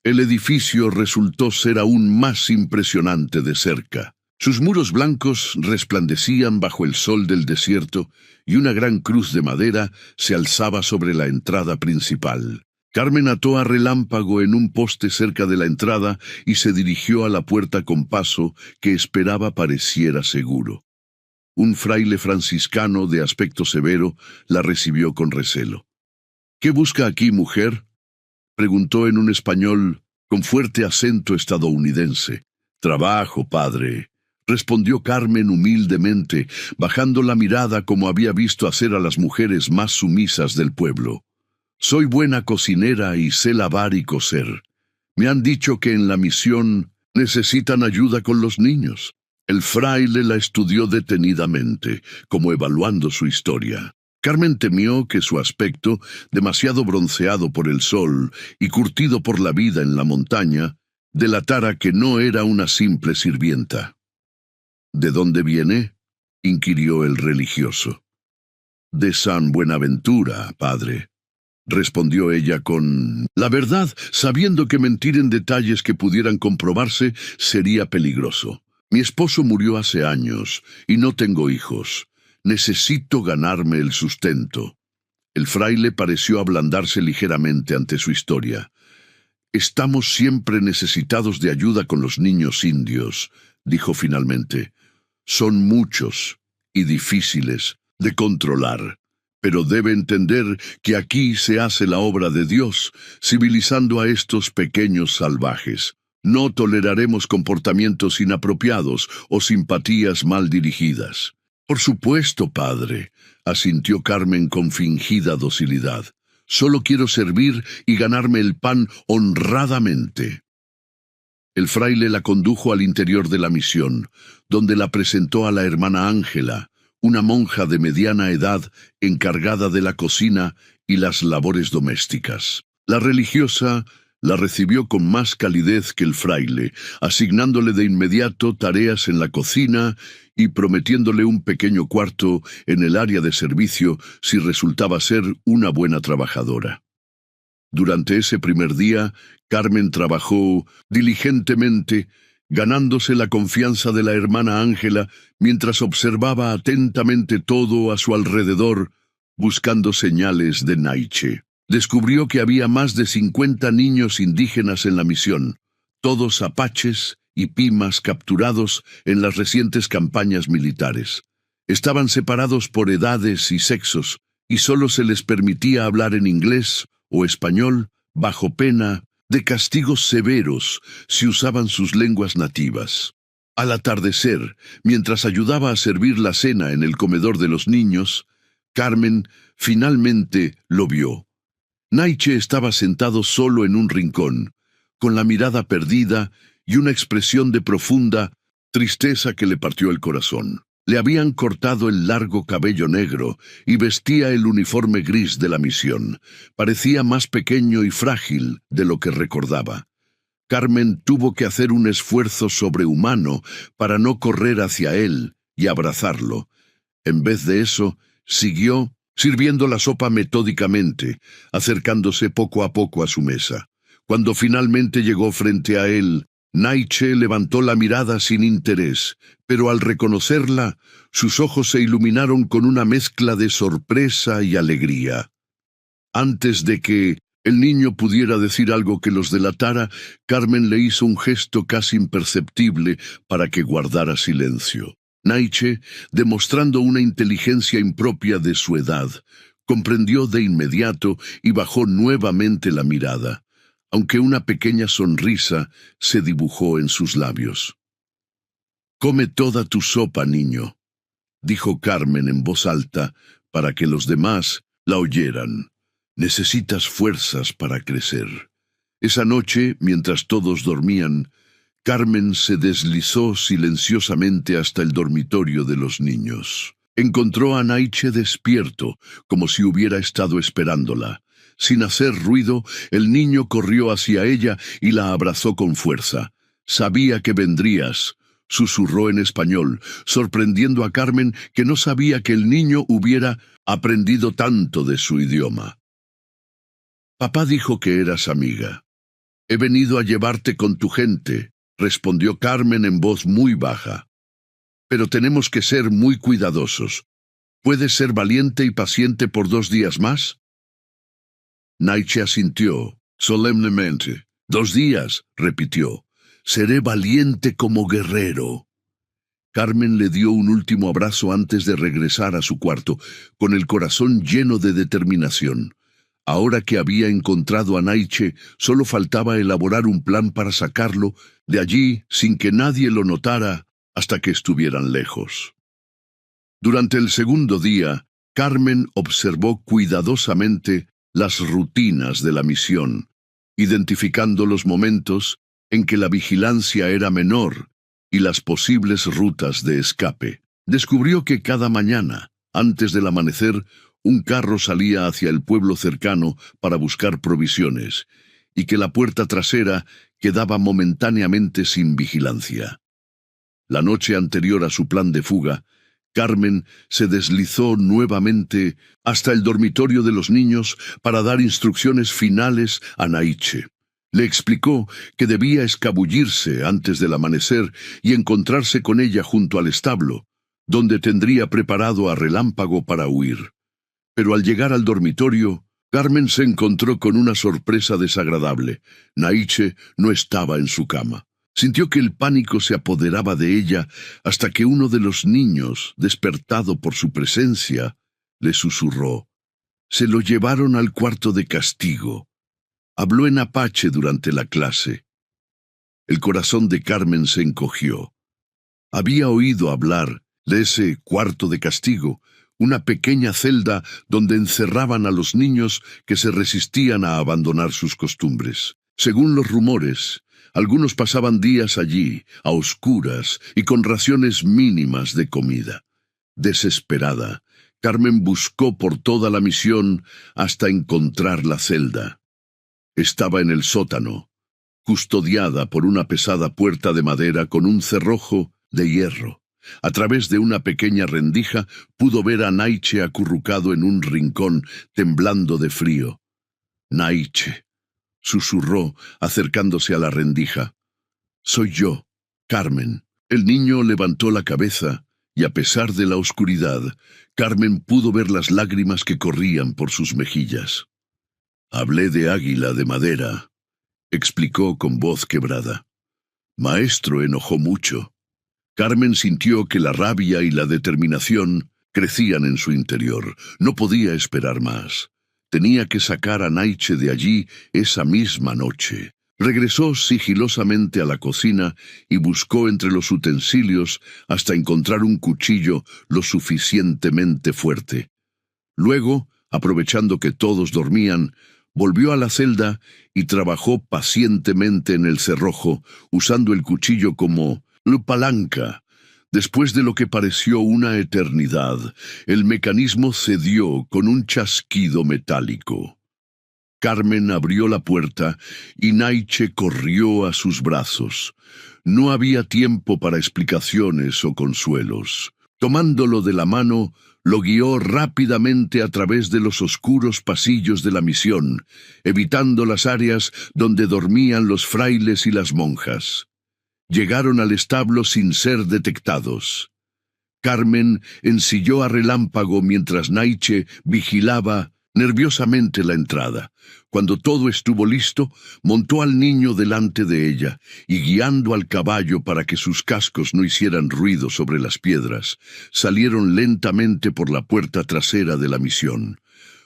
El edificio resultó ser aún más impresionante de cerca. Sus muros blancos resplandecían bajo el sol del desierto y una gran cruz de madera se alzaba sobre la entrada principal. Carmen ató a relámpago en un poste cerca de la entrada y se dirigió a la puerta con paso que esperaba pareciera seguro. Un fraile franciscano de aspecto severo la recibió con recelo. «¿Qué busca aquí, mujer?», preguntó en un español con fuerte acento estadounidense. «Trabajo, padre», respondió Carmen humildemente, bajando la mirada como había visto hacer a las mujeres más sumisas del pueblo. «Soy buena cocinera y sé lavar y coser. Me han dicho que en la misión necesitan ayuda con los niños». El fraile la estudió detenidamente, como evaluando su historia. Carmen temió que su aspecto, demasiado bronceado por el sol y curtido por la vida en la montaña, delatara que no era una simple sirvienta. «¿De dónde viene?», inquirió el religioso. «De San Buenaventura, padre», respondió ella con la verdad, sabiendo que mentir en detalles que pudieran comprobarse sería peligroso. «Mi esposo murió hace años y no tengo hijos. Necesito ganarme el sustento». El fraile pareció ablandarse ligeramente ante su historia. «Estamos siempre necesitados de ayuda con los niños indios», dijo finalmente. «Son muchos y difíciles de controlar, pero debe entender que aquí se hace la obra de Dios, civilizando a estos pequeños salvajes. No toleraremos comportamientos inapropiados o simpatías mal dirigidas». «Por supuesto, padre», asintió Carmen con fingida docilidad. «Solo quiero servir y ganarme el pan honradamente». El fraile la condujo al interior de la misión, donde la presentó a la hermana Ángela, una monja de mediana edad encargada de la cocina y las labores domésticas. La religiosa la recibió con más calidez que el fraile, asignándole de inmediato tareas en la cocina y prometiéndole un pequeño cuarto en el área de servicio si resultaba ser una buena trabajadora. Durante ese primer día, Carmen trabajó diligentemente, ganándose la confianza de la hermana Ángela mientras observaba atentamente todo a su alrededor, buscando señales de Naiche. Descubrió que había más de 50 niños indígenas en la misión, todos apaches y pimas capturados en las recientes campañas militares. Estaban separados por edades y sexos, y solo se les permitía hablar en inglés o español bajo pena de castigos severos si usaban sus lenguas nativas. Al atardecer, mientras ayudaba a servir la cena en el comedor de los niños, Carmen finalmente lo vio. Naiche estaba sentado solo en un rincón, con la mirada perdida y una expresión de profunda tristeza que le partió el corazón. Le habían cortado el largo cabello negro y vestía el uniforme gris de la misión. Parecía más pequeño y frágil de lo que recordaba. Carmen tuvo que hacer un esfuerzo sobrehumano para no correr hacia él y abrazarlo. En vez de eso, siguió sirviendo la sopa metódicamente, acercándose poco a poco a su mesa. Cuando finalmente llegó frente a él, Naiche levantó la mirada sin interés, pero al reconocerla, sus ojos se iluminaron con una mezcla de sorpresa y alegría. Antes de que el niño pudiera decir algo que los delatara, Carmen le hizo un gesto casi imperceptible para que guardara silencio. Naiche, demostrando una inteligencia impropia de su edad, comprendió de inmediato y bajó nuevamente la mirada, aunque una pequeña sonrisa se dibujó en sus labios. «Come toda tu sopa, niño», dijo Carmen en voz alta para que los demás la oyeran. «Necesitas fuerzas para crecer». Esa noche, mientras todos dormían, Carmen se deslizó silenciosamente hasta el dormitorio de los niños. Encontró a Naiche despierto, como si hubiera estado esperándola. Sin hacer ruido, el niño corrió hacia ella y la abrazó con fuerza. «Sabía que vendrías», susurró en español, sorprendiendo a Carmen, que no sabía que el niño hubiera aprendido tanto de su idioma. «Papá dijo que eras amiga». «He venido a llevarte con tu gente», respondió Carmen en voz muy baja. «Pero tenemos que ser muy cuidadosos. ¿Puedes ser valiente y paciente por 2 días más?» Naiche asintió solemnemente. «2 días», repitió. «Seré valiente como guerrero». Carmen le dio un último abrazo antes de regresar a su cuarto, con el corazón lleno de determinación. Ahora que había encontrado a Naiche, solo faltaba elaborar un plan para sacarlo de allí sin que nadie lo notara hasta que estuvieran lejos. Durante el segundo día, Carmen observó cuidadosamente las rutinas de la misión, identificando los momentos en que la vigilancia era menor y las posibles rutas de escape. Descubrió que cada mañana, antes del amanecer, un carro salía hacia el pueblo cercano para buscar provisiones, y que la puerta trasera quedaba momentáneamente sin vigilancia. La noche anterior a su plan de fuga, Carmen se deslizó nuevamente hasta el dormitorio de los niños para dar instrucciones finales a Naiche. Le explicó que debía escabullirse antes del amanecer y encontrarse con ella junto al establo, donde tendría preparado a Relámpago para huir. Pero al llegar al dormitorio, Carmen se encontró con una sorpresa desagradable. Naiche no estaba en su cama. Sintió que el pánico se apoderaba de ella hasta que uno de los niños, despertado por su presencia, le susurró. «Se lo llevaron al cuarto de castigo». Habló en apache durante la clase. El corazón de Carmen se encogió. Había oído hablar de ese cuarto de castigo, una pequeña celda donde encerraban a los niños que se resistían a abandonar sus costumbres. Según los rumores, algunos pasaban días allí, a oscuras y con raciones mínimas de comida. Desesperada, Carmen buscó por toda la misión hasta encontrar la celda. Estaba en el sótano, custodiada por una pesada puerta de madera con un cerrojo de hierro. A través de una pequeña rendija pudo ver a Naiche acurrucado en un rincón, temblando de frío. «Naiche», susurró, acercándose a la rendija. «Soy yo, Carmen». El niño levantó la cabeza, y a pesar de la oscuridad, Carmen pudo ver las lágrimas que corrían por sus mejillas. «Hablé de águila de madera», explicó con voz quebrada. «Maestro enojó mucho». Carmen sintió que la rabia y la determinación crecían en su interior. No podía esperar más. Tenía que sacar a Naiche de allí esa misma noche. Regresó sigilosamente a la cocina y buscó entre los utensilios hasta encontrar un cuchillo lo suficientemente fuerte. Luego, aprovechando que todos dormían, volvió a la celda y trabajó pacientemente en el cerrojo, usando el cuchillo como palanca. Después de lo que pareció una eternidad, el mecanismo cedió con un chasquido metálico. Carmen abrió la puerta y Naiche corrió a sus brazos. No había tiempo para explicaciones o consuelos. Tomándolo de la mano, lo guió rápidamente a través de los oscuros pasillos de la misión, evitando las áreas donde dormían los frailes y las monjas. Llegaron al establo sin ser detectados. Carmen ensilló a Relámpago mientras Naiche vigilaba nerviosamente la entrada. Cuando todo estuvo listo, montó al niño delante de ella y, guiando al caballo para que sus cascos no hicieran ruido sobre las piedras, salieron lentamente por la puerta trasera de la misión.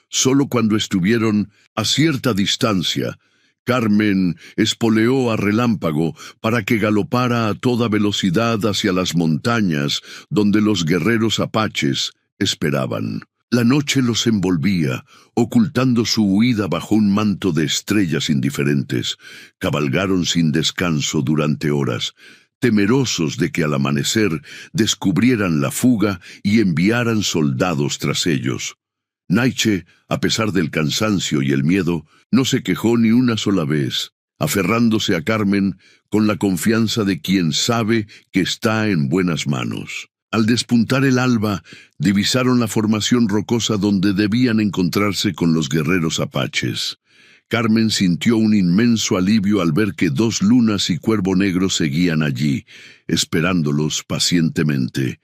Solo cuando estuvieron a cierta distancia, Carmen espoleó a Relámpago para que galopara a toda velocidad hacia las montañas donde los guerreros apaches esperaban. La noche los envolvía, ocultando su huida bajo un manto de estrellas indiferentes. Cabalgaron sin descanso durante horas, temerosos de que al amanecer descubrieran la fuga y enviaran soldados tras ellos. Naiche, a pesar del cansancio y el miedo, no se quejó ni una sola vez, aferrándose a Carmen con la confianza de quien sabe que está en buenas manos. Al despuntar el alba, divisaron la formación rocosa donde debían encontrarse con los guerreros apaches. Carmen sintió un inmenso alivio al ver que 2 lunas y Cuervo Negro seguían allí, esperándolos pacientemente.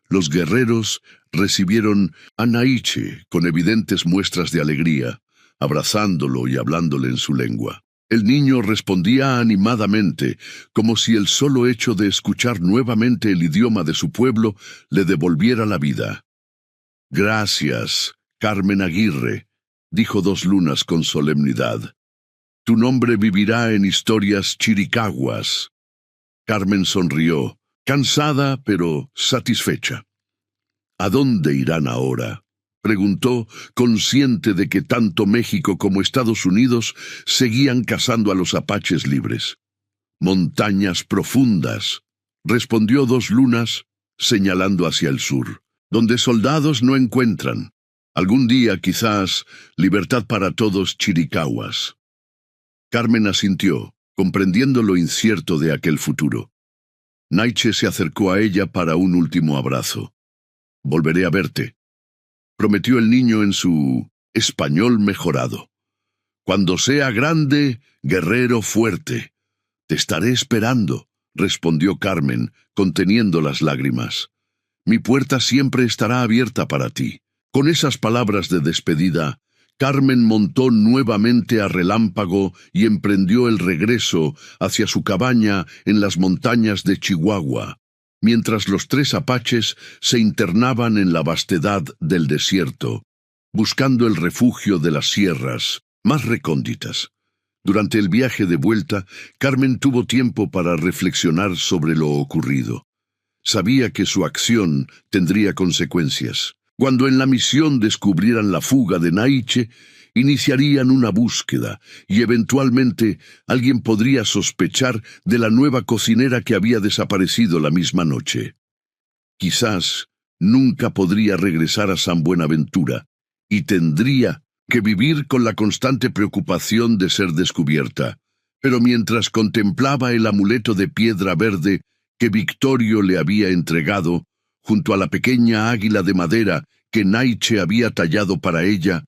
Los guerreros recibieron a Naiche con evidentes muestras de alegría, abrazándolo y hablándole en su lengua. El niño respondía animadamente, como si el solo hecho de escuchar nuevamente el idioma de su pueblo le devolviera la vida. «Gracias, Carmen Aguirre», dijo 2 lunas con solemnidad. «Tu nombre vivirá en historias chiricahuas». Carmen sonrió, cansada pero satisfecha. «¿A dónde irán ahora?», preguntó, consciente de que tanto México como Estados Unidos seguían cazando a los apaches libres. «Montañas profundas», respondió 2 lunas, señalando hacia el sur, «donde soldados no encuentran. Algún día, quizás, libertad para todos chiricahuas». Carmen asintió, comprendiendo lo incierto de aquel futuro. Naiche se acercó a ella para un último abrazo. «Volveré a verte», prometió el niño en su español mejorado. «Cuando sea grande, guerrero fuerte. Te estaré esperando», respondió Carmen, conteniendo las lágrimas. «Mi puerta siempre estará abierta para ti». Con esas palabras de despedida, Carmen montó nuevamente a Relámpago y emprendió el regreso hacia su cabaña en las montañas de Chihuahua, mientras los 3 apaches se internaban en la vastedad del desierto, buscando el refugio de las sierras más recónditas. Durante el viaje de vuelta, Carmen tuvo tiempo para reflexionar sobre lo ocurrido. Sabía que su acción tendría consecuencias. Cuando en la misión descubrieran la fuga de Naiche, iniciarían una búsqueda y eventualmente alguien podría sospechar de la nueva cocinera que había desaparecido la misma noche. Quizás nunca podría regresar a San Buenaventura y tendría que vivir con la constante preocupación de ser descubierta. Pero mientras contemplaba el amuleto de piedra verde que Victorio le había entregado, junto a la pequeña águila de madera que Naiche había tallado para ella,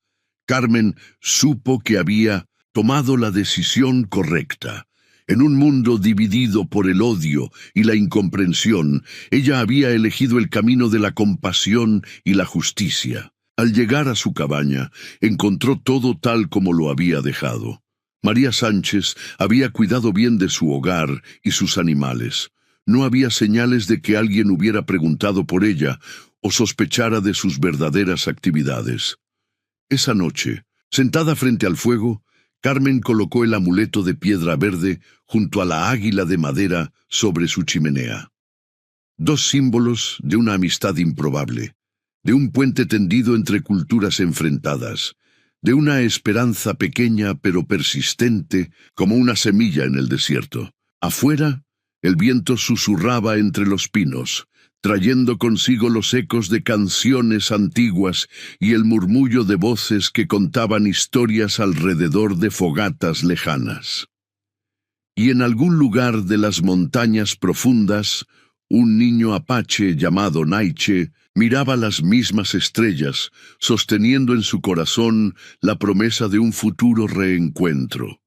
Carmen supo que había tomado la decisión correcta. En un mundo dividido por el odio y la incomprensión, ella había elegido el camino de la compasión y la justicia. Al llegar a su cabaña, encontró todo tal como lo había dejado. María Sánchez había cuidado bien de su hogar y sus animales. No había señales de que alguien hubiera preguntado por ella o sospechara de sus verdaderas actividades. Esa noche, sentada frente al fuego, Carmen colocó el amuleto de piedra verde junto a la águila de madera sobre su chimenea. 2 símbolos de una amistad improbable, de un puente tendido entre culturas enfrentadas, de una esperanza pequeña pero persistente como una semilla en el desierto. Afuera, el viento susurraba entre los pinos, trayendo consigo los ecos de canciones antiguas y el murmullo de voces que contaban historias alrededor de fogatas lejanas. Y en algún lugar de las montañas profundas, un niño apache llamado Naiche miraba las mismas estrellas, sosteniendo en su corazón la promesa de un futuro reencuentro.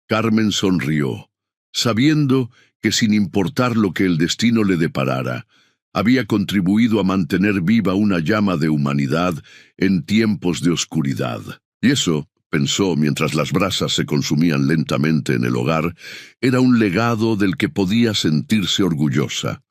Carmen sonrió, sabiendo que sin importar lo que el destino le deparara, había contribuido a mantener viva una llama de humanidad en tiempos de oscuridad. Y eso, pensó mientras las brasas se consumían lentamente en el hogar, era un legado del que podía sentirse orgullosa.